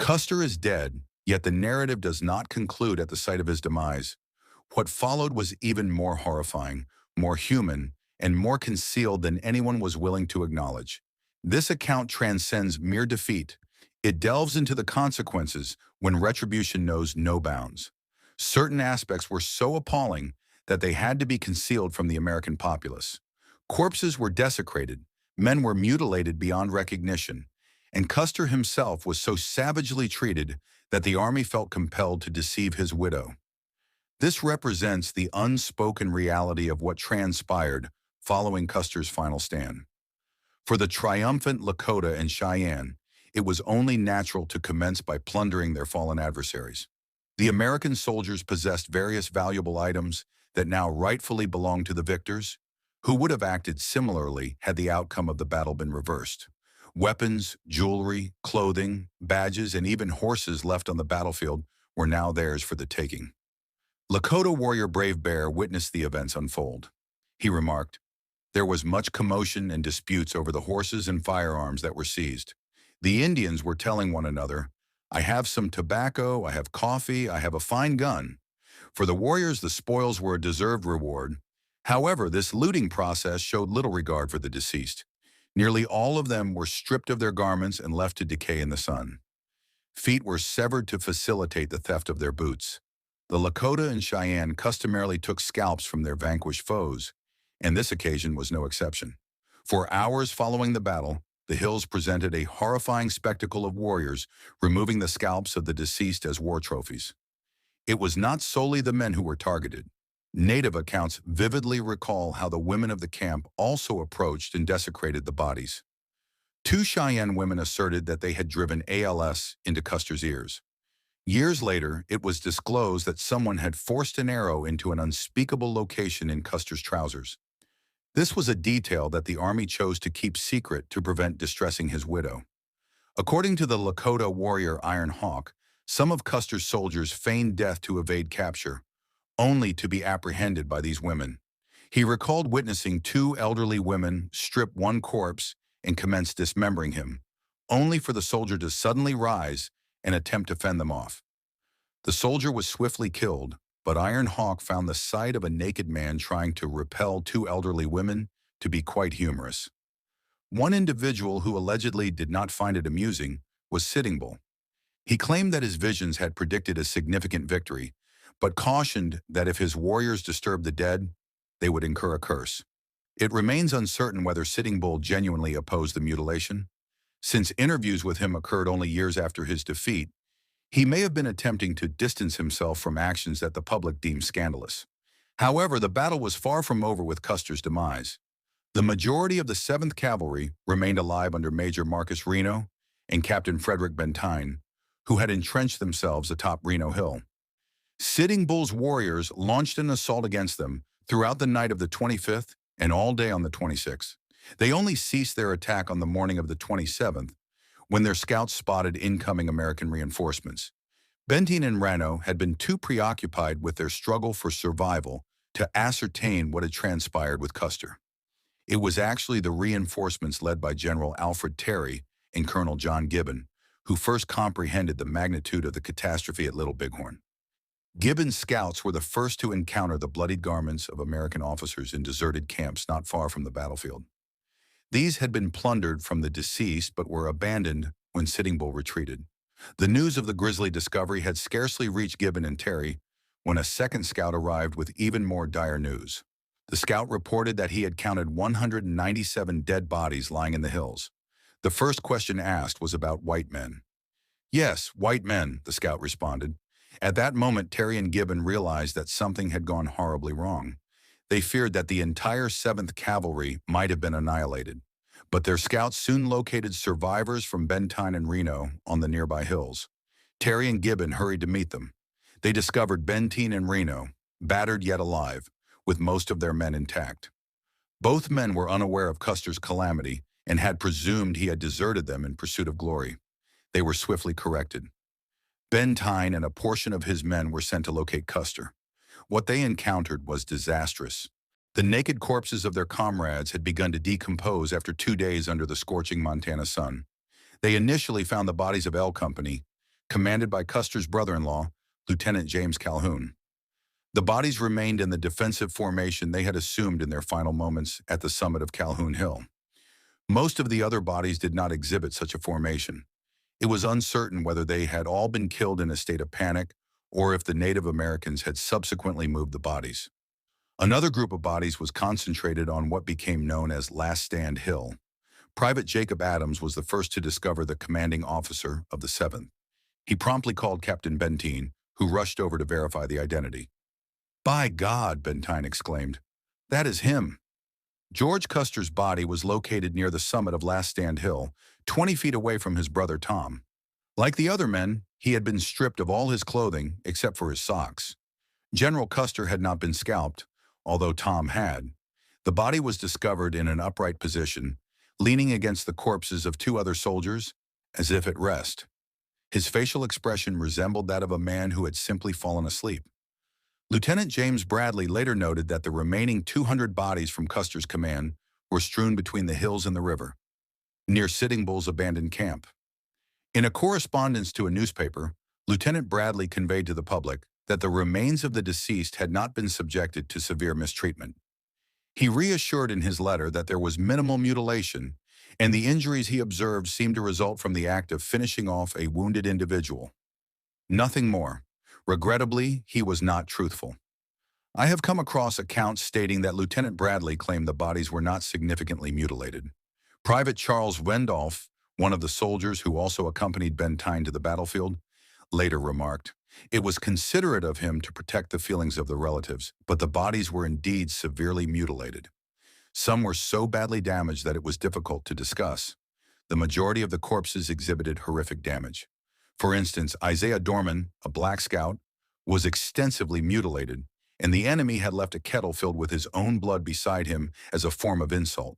Custer is dead, yet the narrative does not conclude at the site of his demise. What followed was even more horrifying, more human, and more concealed than anyone was willing to acknowledge. This account transcends mere defeat. It delves into the consequences when retribution knows no bounds. Certain aspects were so appalling that they had to be concealed from the American populace. Corpses were desecrated, men were mutilated beyond recognition, and Custer himself was so savagely treated that the army felt compelled to deceive his widow. This represents the unspoken reality of what transpired following Custer's final stand. For the triumphant Lakota and Cheyenne, it was only natural to commence by plundering their fallen adversaries. The American soldiers possessed various valuable items that now rightfully belonged to the victors, who would have acted similarly had the outcome of the battle been reversed. Weapons, jewelry, clothing, badges, and even horses left on the battlefield were now theirs for the taking. Lakota warrior Brave Bear witnessed the events unfold. He remarked, "There was much commotion and disputes over the horses and firearms that were seized. The Indians were telling one another, 'I have some tobacco, I have coffee, I have a fine gun.' For the warriors, the spoils were a deserved reward. However, this looting process showed little regard for the deceased. Nearly all of them were stripped of their garments and left to decay in the sun. Feet were severed to facilitate the theft of their boots. The Lakota and Cheyenne customarily took scalps from their vanquished foes, and this occasion was no exception. For hours following the battle, the hills presented a horrifying spectacle of warriors removing the scalps of the deceased as war trophies. It was not solely the men who were targeted. Native accounts vividly recall how the women of the camp also approached and desecrated the bodies. Two Cheyenne women asserted that they had driven ALS into Custer's ears. Years later, it was disclosed that someone had forced an arrow into an unspeakable location in Custer's trousers. This was a detail that the army chose to keep secret to prevent distressing his widow. According to the Lakota warrior Iron Hawk, some of Custer's soldiers feigned death to evade capture, only to be apprehended by these women. He recalled witnessing two elderly women strip one corpse and commence dismembering him, only for the soldier to suddenly rise and attempt to fend them off. The soldier was swiftly killed, but Iron Hawk found the sight of a naked man trying to repel two elderly women to be quite humorous. One individual who allegedly did not find it amusing was Sitting Bull. He claimed that his visions had predicted a significant victory, but cautioned that if his warriors disturbed the dead, they would incur a curse. It remains uncertain whether Sitting Bull genuinely opposed the mutilation. Since interviews with him occurred only years after his defeat, he may have been attempting to distance himself from actions that the public deemed scandalous. However, the battle was far from over with Custer's demise. The majority of the 7th Cavalry remained alive under Major Marcus Reno and Captain Frederick Bentyne, who had entrenched themselves atop Reno Hill. Sitting Bull's warriors launched an assault against them throughout the night of the 25th and all day on the 26th. They only ceased their attack on the morning of the 27th, when their scouts spotted incoming American reinforcements. Bentyne and Reno had been too preoccupied with their struggle for survival to ascertain what had transpired with Custer. It was actually the reinforcements led by General Alfred Terry and Colonel John Gibbon who first comprehended the magnitude of the catastrophe at Little Bighorn. Gibbon's scouts were the first to encounter the bloodied garments of American officers in deserted camps not far from the battlefield. These had been plundered from the deceased but were abandoned when Sitting Bull retreated. The news of the grisly discovery had scarcely reached Gibbon and Terry when a second scout arrived with even more dire news. The scout reported that he had counted 197 dead bodies lying in the hills. The first question asked was about white men. "Yes, white men," the scout responded. At that moment, Terry and Gibbon realized that something had gone horribly wrong. They feared that the entire 7th Cavalry might have been annihilated, but their scouts soon located survivors from Bentyne and Reno on the nearby hills. Terry and Gibbon hurried to meet them. They discovered Bentyne and Reno, battered yet alive, with most of their men intact. Both men were unaware of Custer's calamity and had presumed he had deserted them in pursuit of glory. They were swiftly corrected. Bentyne and a portion of his men were sent to locate Custer. What they encountered was disastrous. The naked corpses of their comrades had begun to decompose after 2 days under the scorching Montana sun. They initially found the bodies of L Company, commanded by Custer's brother-in-law, Lieutenant James Calhoun. The bodies remained in the defensive formation they had assumed in their final moments at the summit of Calhoun Hill. Most of the other bodies did not exhibit such a formation. It was uncertain whether they had all been killed in a state of panic or if the Native Americans had subsequently moved the bodies. Another group of bodies was concentrated on what became known as Last Stand Hill. Private Jacob Adams was the first to discover the commanding officer of the 7th. He promptly called Captain Benteen, who rushed over to verify the identity. "By God," Benteen exclaimed, "that is him." George Custer's body was located near the summit of Last Stand Hill, 20 feet away from his brother Tom. Like the other men, he had been stripped of all his clothing except for his socks. General Custer had not been scalped, although Tom had. The body was discovered in an upright position, leaning against the corpses of 2 other soldiers, as if at rest. His facial expression resembled that of a man who had simply fallen asleep. Lieutenant James Bradley later noted that the remaining 200 bodies from Custer's command were strewn between the hills and the river, near Sitting Bull's abandoned camp. In a correspondence to a newspaper, Lieutenant Bradley conveyed to the public that the remains of the deceased had not been subjected to severe mistreatment. He reassured in his letter that there was minimal mutilation, and the injuries he observed seemed to result from the act of finishing off a wounded individual. Nothing more. Regrettably, he was not truthful. I have come across accounts stating that Lieutenant Bradley claimed the bodies were not significantly mutilated. Private Charles Wendolph, one of the soldiers who also accompanied Benteen to the battlefield, later remarked, "It was considerate of him to protect the feelings of the relatives, but the bodies were indeed severely mutilated. Some were so badly damaged that it was difficult to discuss. The majority of the corpses exhibited horrific damage. For instance, Isaiah Dorman, a Black Scout, was extensively mutilated, and the enemy had left a kettle filled with his own blood beside him as a form of insult.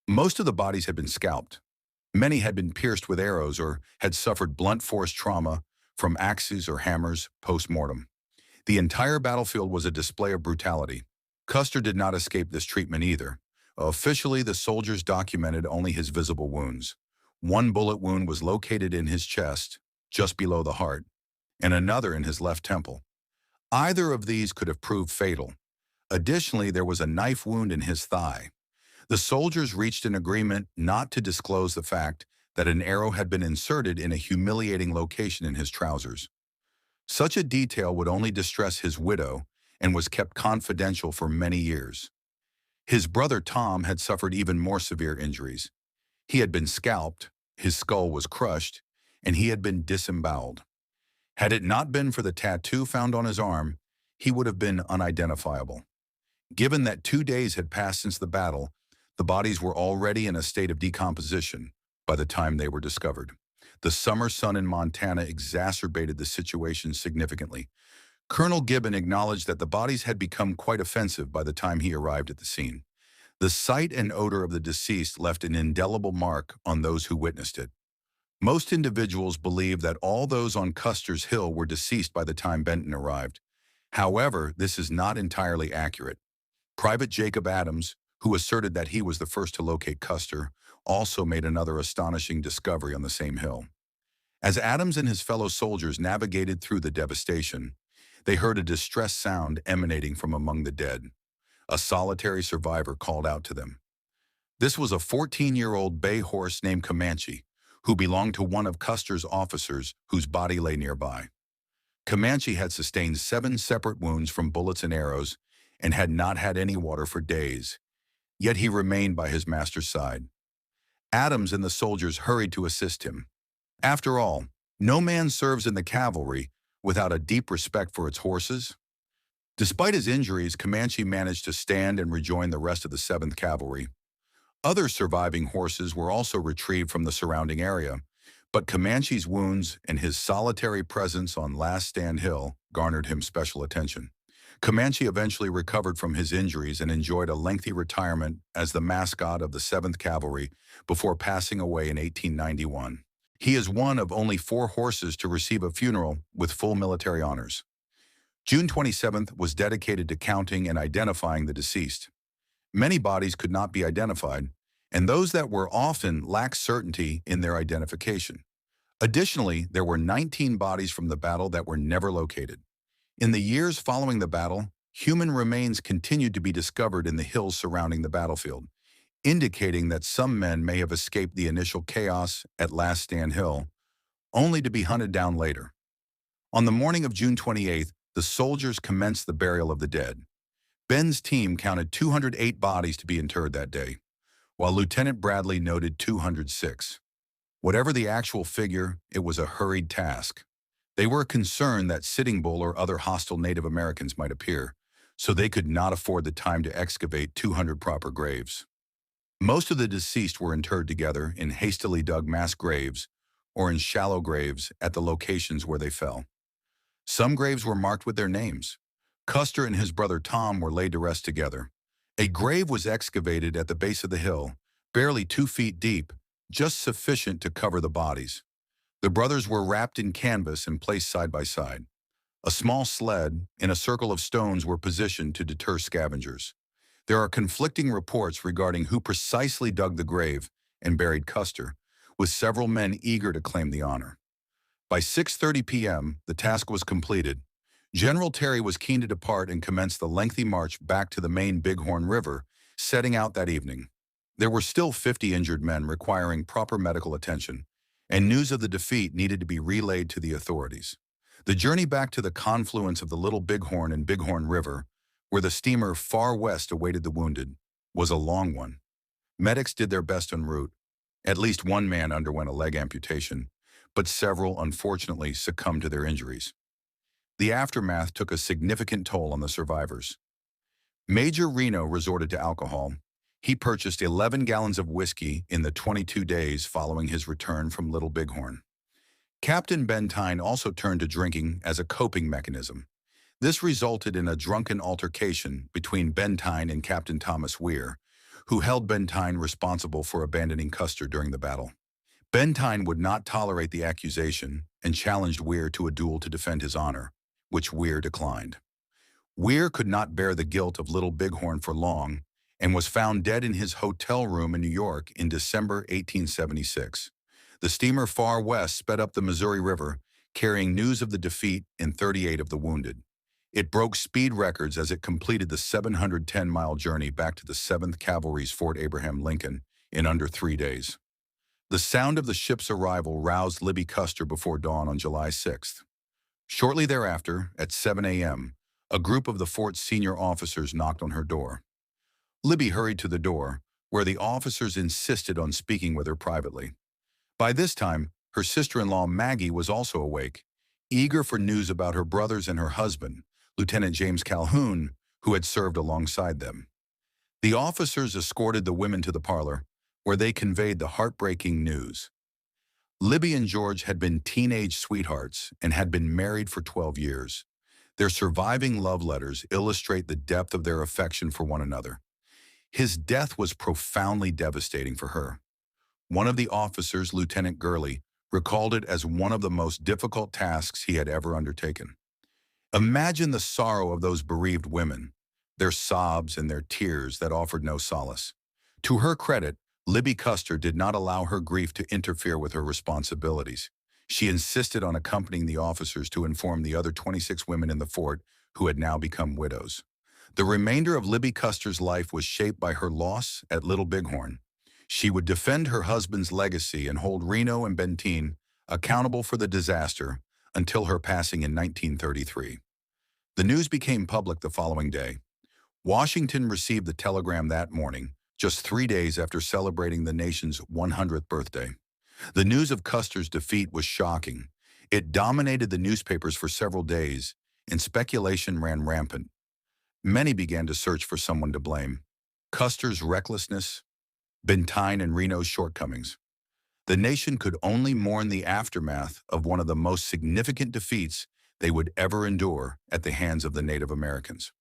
Most of the bodies had been scalped. Many had been pierced with arrows or had suffered blunt force trauma from axes or hammers post-mortem. The entire battlefield was a display of brutality. Custer did not escape this treatment either. Officially, the soldiers documented only his visible wounds. One bullet wound was located in his chest, just below the heart, and another in his left temple. Either of these could have proved fatal. Additionally, there was a knife wound in his thigh. The soldiers reached an agreement not to disclose the fact that an arrow had been inserted in a humiliating location in his trousers. Such a detail would only distress his widow and was kept confidential for many years. His brother Tom had suffered even more severe injuries. He had been scalped, his skull was crushed, and he had been disemboweled. Had it not been for the tattoo found on his arm, he would have been unidentifiable. Given that 2 days had passed since the battle, the bodies were already in a state of decomposition by the time they were discovered. The summer sun in Montana exacerbated the situation significantly. Colonel Gibbon acknowledged that the bodies had become quite offensive by the time he arrived at the scene. The sight and odor of the deceased left an indelible mark on those who witnessed it. Most individuals believe that all those on Custer's Hill were deceased by the time Benton arrived. However, this is not entirely accurate. Private Jacob Adams, who asserted that he was the first to locate Custer, also made another astonishing discovery on the same hill. As Adams and his fellow soldiers navigated through the devastation, they heard a distressed sound emanating from among the dead. A solitary survivor called out to them. This was a 14-year-old bay horse named Comanche, who belonged to one of Custer's officers whose body lay nearby. Comanche had sustained 7 separate wounds from bullets and arrows and had not had any water for days, yet he remained by his master's side. Adams and the soldiers hurried to assist him. After all, no man serves in the cavalry without a deep respect for its horses. Despite his injuries, Comanche managed to stand and rejoin the rest of the 7th Cavalry. Other surviving horses were also retrieved from the surrounding area, but Comanche's wounds and his solitary presence on Last Stand Hill garnered him special attention. Comanche eventually recovered from his injuries and enjoyed a lengthy retirement as the mascot of the 7th Cavalry before passing away in 1891. He is one of only 4 horses to receive a funeral with full military honors. June 27th was dedicated to counting and identifying the deceased. Many bodies could not be identified, and those that were often lacked certainty in their identification. Additionally, there were 19 bodies from the battle that were never located. In the years following the battle, human remains continued to be discovered in the hills surrounding the battlefield, indicating that some men may have escaped the initial chaos at Last Stand Hill, only to be hunted down later. On the morning of June 28th, the soldiers commenced the burial of the dead. Ben's team counted 208 bodies to be interred that day, while Lieutenant Bradley noted 206. Whatever the actual figure, it was a hurried task. They were concerned that Sitting Bull or other hostile Native Americans might appear, so they could not afford the time to excavate 200 proper graves. Most of the deceased were interred together in hastily dug mass graves or in shallow graves at the locations where they fell. Some graves were marked with their names. Custer and his brother Tom were laid to rest together. A grave was excavated at the base of the hill, barely 2 feet deep, just sufficient to cover the bodies. The brothers were wrapped in canvas and placed side by side. A small sled and a circle of stones were positioned to deter scavengers. There are conflicting reports regarding who precisely dug the grave and buried Custer, with several men eager to claim the honor. By 6:30 p.m., the task was completed. General Terry was keen to depart and commence the lengthy march back to the main Bighorn River, setting out that evening. There were still 50 injured men requiring proper medical attention, and news of the defeat needed to be relayed to the authorities. The journey back to the confluence of the Little Bighorn and Bighorn River, where the steamer Far West awaited the wounded, was a long one. Medics did their best en route. At least one man underwent a leg amputation, but several unfortunately succumbed to their injuries. The aftermath took a significant toll on the survivors. Major Reno resorted to alcohol. He purchased 11 gallons of whiskey in the 22 days following his return from Little Bighorn. Captain Bentine also turned to drinking as a coping mechanism. This resulted in a drunken altercation between Bentine and Captain Thomas Weir, who held Bentine responsible for abandoning Custer during the battle. Bentine would not tolerate the accusation and challenged Weir to a duel to defend his honor, which Weir declined. Weir could not bear the guilt of Little Bighorn for long and was found dead in his hotel room in New York in December 1876. The steamer Far West sped up the Missouri River, carrying news of the defeat and 38 of the wounded. It broke speed records as it completed the 710-mile journey back to the 7th Cavalry's Fort Abraham Lincoln in under 3 days. The sound of the ship's arrival roused Libby Custer before dawn on July 6th. Shortly thereafter, at 7 a.m., a group of the fort's senior officers knocked on her door. Libby hurried to the door, where the officers insisted on speaking with her privately. By this time, her sister-in-law Maggie was also awake, eager for news about her brothers and her husband, Lieutenant James Calhoun, who had served alongside them. The officers escorted the women to the parlor, where they conveyed the heartbreaking news. Libby and George had been teenage sweethearts and had been married for 12 years. Their surviving love letters illustrate the depth of their affection for one another. His death was profoundly devastating for her. One of the officers, Lieutenant Gurley, recalled it as one of the most difficult tasks he had ever undertaken. Imagine the sorrow of those bereaved women, their sobs and their tears that offered no solace. To her credit, Libby Custer did not allow her grief to interfere with her responsibilities. She insisted on accompanying the officers to inform the other 26 women in the fort who had now become widows. The remainder of Libby Custer's life was shaped by her loss at Little Bighorn. She would defend her husband's legacy and hold Reno and Bentine accountable for the disaster until her passing in 1933. The news became public the following day. Washington received the telegram that morning, just 3 days after celebrating the nation's 100th birthday. The news of Custer's defeat was shocking. It dominated the newspapers for several days, and speculation ran rampant. Many began to search for someone to blame. Custer's recklessness, Bentine and Reno's shortcomings. The nation could only mourn the aftermath of one of the most significant defeats they would ever endure at the hands of the Native Americans.